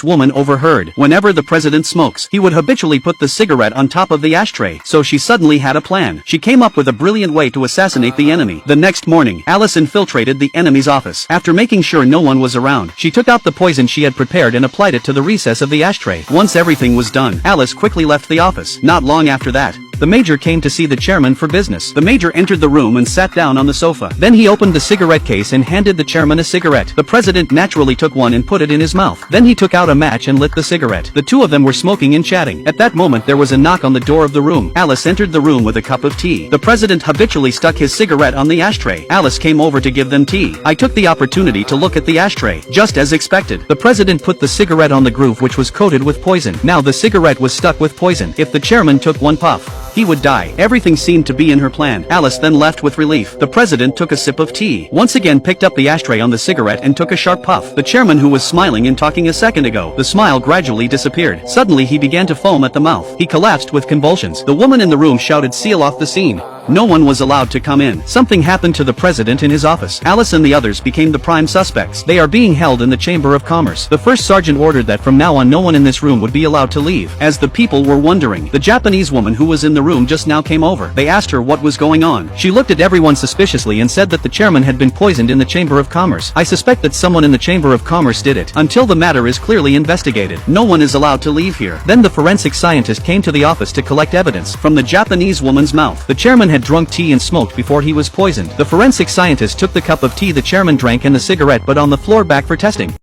dishonest woman overheard. Whenever the president smokes, he would habitually put the cigarette on top of the ashtray, so she suddenly had a plan. She came up with a brilliant way to assassinate the enemy. The next morning, Alice infiltrated the enemy's office. After making sure no one was around, she took out the poison she had prepared and applied it to the recess of the ashtray. Once everything was done, Alice quickly left the office. Not long after that, the major came to see the chairman for business. The major entered the room and sat down on the sofa. Then he opened the cigarette case and handed the chairman a cigarette. The president naturally took one and put it in his mouth. Then he took out a match and lit the cigarette. The two of them were smoking and chatting. At that moment there was a knock on the door of the room. Alice entered the room with a cup of tea. The president habitually stuck his cigarette on the ashtray. Alice came over to give them tea. I took the opportunity to look at the ashtray. Just as expected, the president put the cigarette on the groove which was coated with poison. Now the cigarette was stuck with poison. If the chairman took one puff, he would die. Everything seemed to be in her plan. Alice then left with relief. The president took a sip of tea, once again picked up the ashtray on the cigarette and took a sharp puff. The chairman, who was smiling and talking a second ago, the smile gradually disappeared. Suddenly he began to foam at the mouth. He collapsed with convulsions. The woman in the room shouted, "Seal off the scene." No one was allowed to come in. Something happened to the president in his office. Alice and the others became the prime suspects. They are being held in the Chamber of Commerce. The first sergeant ordered that from now on no one in this room would be allowed to leave. As the people were wondering, the Japanese woman who was in the room just now came over. They asked her what was going on. She looked at everyone suspiciously and said that the chairman had been poisoned in the Chamber of Commerce. I suspect that someone in the Chamber of Commerce did it. Until the matter is clearly investigated, no one is allowed to leave here. Then the forensic scientist came to the office to collect evidence from the Japanese woman's mouth. The chairman had drunk tea and smoked before he was poisoned. The forensic scientist took the cup of tea the chairman drank and the cigarette but on the floor back for testing.